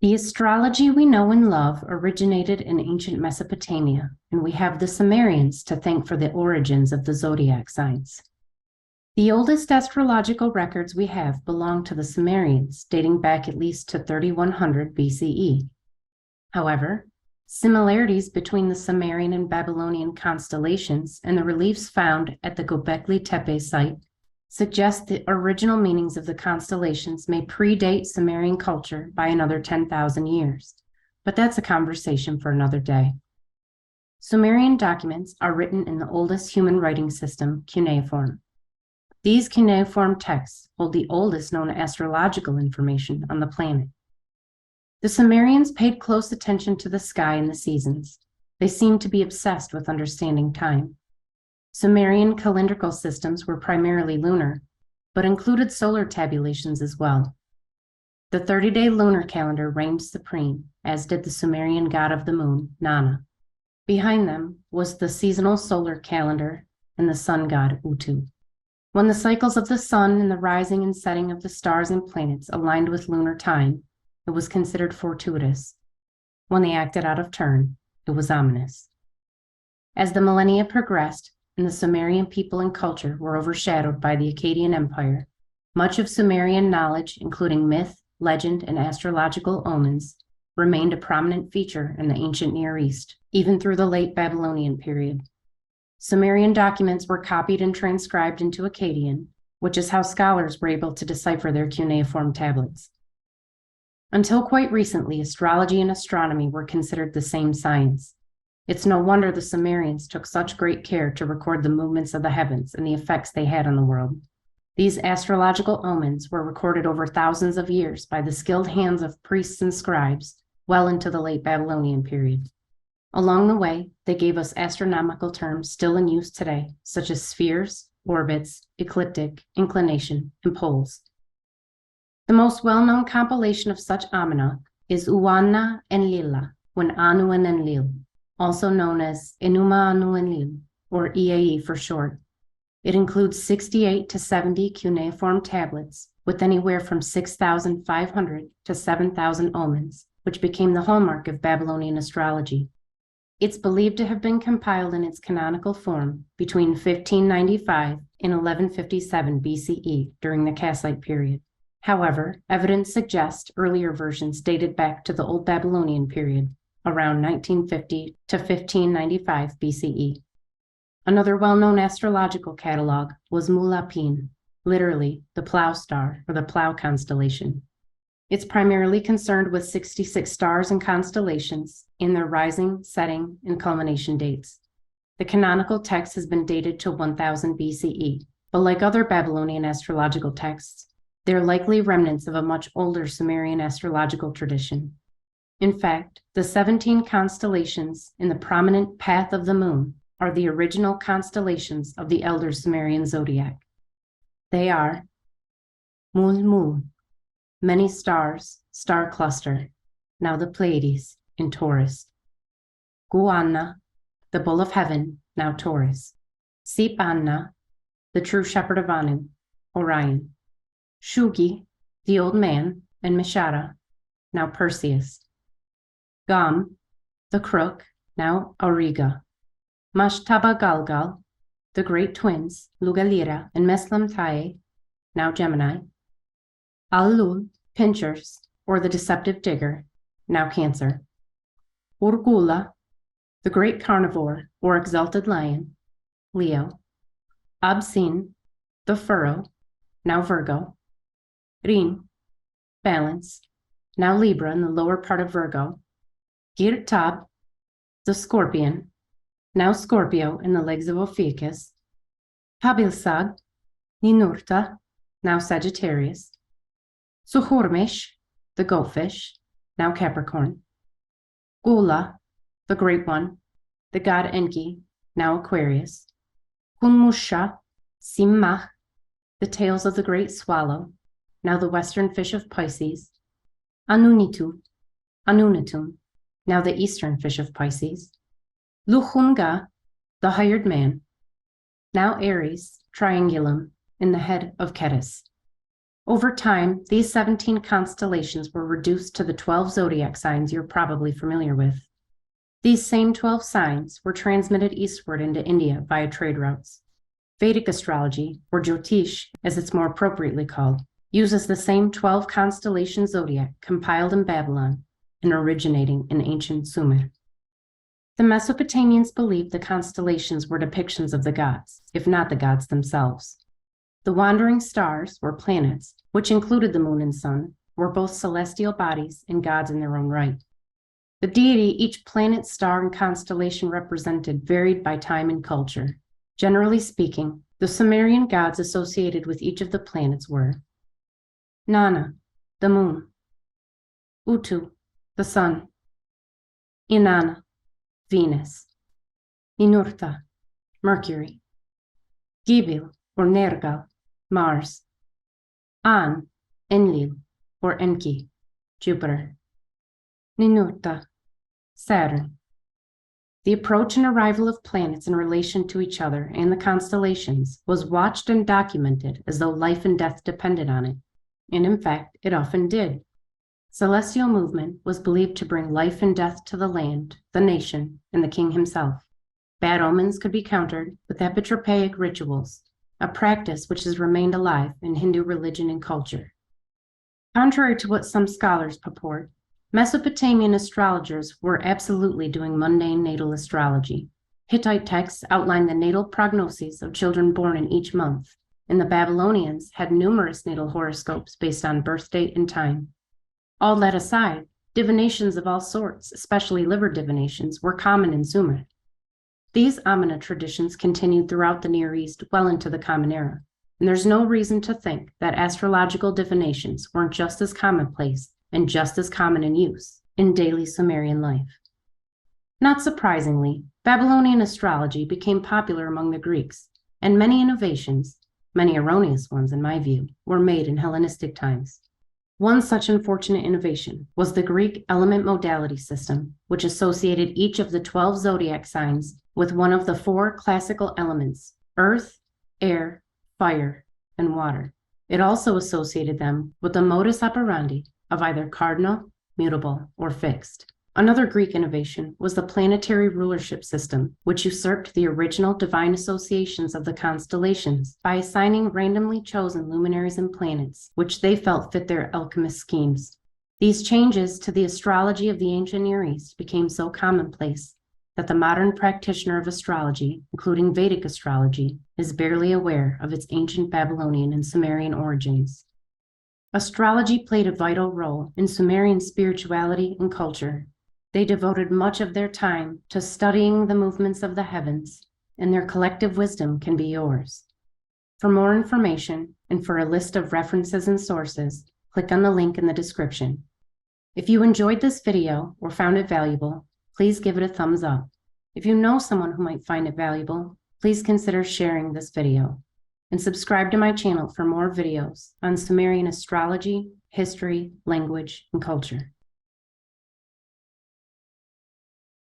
The astrology we know and love originated in ancient Mesopotamia, and we have the Sumerians to thank for the origins of the zodiac signs. The oldest astrological records we have belong to the Sumerians, dating back at least to 3100 BCE. However, similarities between the Sumerian and Babylonian constellations and the reliefs found at the Göbekli Tepe site suggest the original meanings of the constellations may predate Sumerian culture by another 10,000 years, but that's a conversation for another day. Sumerian documents are written in the oldest human writing system, cuneiform. These cuneiform texts hold the oldest known astrological information on the planet. The Sumerians paid close attention to the sky and the seasons. They seemed to be obsessed with understanding time. Sumerian calendrical systems were primarily lunar, but included solar tabulations as well. The 30-day lunar calendar reigned supreme, as did the Sumerian god of the moon, Nana. Behind them was the seasonal solar calendar and the sun god, Utu. When the cycles of the sun and the rising and setting of the stars and planets aligned with lunar time, it was considered fortuitous. When they acted out of turn, it was ominous. As the millennia progressed, and the Sumerian people and culture were overshadowed by the Akkadian Empire, much of Sumerian knowledge, including myth, legend, and astrological omens, remained a prominent feature in the ancient Near East, even through the late Babylonian period. Sumerian documents were copied and transcribed into Akkadian, which is how scholars were able to decipher their cuneiform tablets. Until quite recently, astrology and astronomy were considered the same science. It's no wonder the Sumerians took such great care to record the movements of the heavens and the effects they had on the world. These astrological omens were recorded over thousands of years by the skilled hands of priests and scribes, well into the late Babylonian period. Along the way, they gave us astronomical terms still in use today, such as spheres, orbits, ecliptic, inclination, and poles. The most well-known compilation of such omena is Uanna Enlila, when Anu and Enlil, also known as Enuma Anu Enlil, or EAE for short. It includes 68 to 70 cuneiform tablets with anywhere from 6,500 to 7,000 omens, which became the hallmark of Babylonian astrology. It's believed to have been compiled in its canonical form between 1595 and 1157 BCE during the Kassite period. However, evidence suggests earlier versions dated back to the Old Babylonian period, around 1950 to 1595 BCE. Another well-known astrological catalog was Mulapin, literally the plow star or the plow constellation. It's primarily concerned with 66 stars and constellations in their rising, setting, and culmination dates. The canonical text has been dated to 1000 BCE, but like other Babylonian astrological texts, they're likely remnants of a much older Sumerian astrological tradition. In fact, the 17 constellations in the prominent path of the moon are the original constellations of the elder Sumerian zodiac. They are Mul, many stars, star cluster, now the Pleiades in Taurus. Guanna, the bull of heaven, now Taurus. Sipanna, the true shepherd of Anu, Orion. Shugi, the old man, and Mishara, now Perseus. Gam, the crook, now Auriga. Mashtaba Galgal, the great twins, Lugalira and Meslamtae, now Gemini. Alul, pinchers, or the deceptive digger, now Cancer. Urgula, the great carnivore, or exalted lion, Leo. Absin, the furrow, now Virgo. Rin, balance, now Libra in the lower part of Virgo. Girtab, the scorpion, now Scorpio in the legs of Ophiuchus. Pabilsag, Ninurta, now Sagittarius. Suhurmish, the goatfish, now Capricorn. Gula, the great one, the god Enki, now Aquarius. Kunmusha, Simmach, the tails of the great swallow, now the western fish of Pisces. Anunitu, Anunatum, now the eastern fish of Pisces. Luhunga, the hired man, now Aries, triangulum, in the head of Cetus. Over time, these 17 constellations were reduced to the 12 zodiac signs you're probably familiar with. These same 12 signs were transmitted eastward into India via trade routes. Vedic astrology, or Jyotish as it's more appropriately called, uses the same 12 constellation zodiac compiled in Babylon and originating in ancient Sumer. The Mesopotamians believed the constellations were depictions of the gods, if not the gods themselves. The wandering stars, or planets, which included the moon and sun, were both celestial bodies and gods in their own right. The deity each planet, star, and constellation represented varied by time and culture. Generally speaking, the Sumerian gods associated with each of the planets were Nana, the moon; Utu, the sun; Inanna, Venus; Ninurta, Mercury; Gibil, or Nergal, Mars; An, Enlil, or Enki, Jupiter; Ninurta, Saturn. The approach and arrival of planets in relation to each other and the constellations was watched and documented as though life and death depended on it, and in fact, it often did. Celestial movement was believed to bring life and death to the land, the nation, and the king himself. Bad omens could be countered with epitropaic rituals, a practice which has remained alive in Hindu religion and culture. Contrary to what some scholars purport, Mesopotamian astrologers were absolutely doing mundane natal astrology. Hittite texts outline the natal prognoses of children born in each month, and the Babylonians had numerous natal horoscopes based on birth date and time. All that aside, divinations of all sorts, especially liver divinations, were common in Sumer. These Amina traditions continued throughout the Near East well into the Common Era, and there's no reason to think that astrological divinations weren't just as commonplace and just as common in use in daily Sumerian life. Not surprisingly, Babylonian astrology became popular among the Greeks, and many innovations, many erroneous ones in my view, were made in Hellenistic times. One such unfortunate innovation was the Greek element-modality system, which associated each of the 12 zodiac signs with one of the 4 classical elements: earth, air, fire, and water. It also associated them with the modus operandi of either cardinal, mutable, or fixed. Another Greek innovation was the planetary rulership system, which usurped the original divine associations of the constellations by assigning randomly chosen luminaries and planets, which they felt fit their alchemist schemes. These changes to the astrology of the ancient Near East became so commonplace that the modern practitioner of astrology, including Vedic astrology, is barely aware of its ancient Babylonian and Sumerian origins. Astrology played a vital role in Sumerian spirituality and culture. They devoted much of their time to studying the movements of the heavens, and their collective wisdom can be yours. For more information and for a list of references and sources, click on the link in the description. If you enjoyed this video or found it valuable, please give it a thumbs up. If you know someone who might find it valuable, please consider sharing this video. And subscribe to my channel for more videos on Sumerian astrology, history, language, and culture.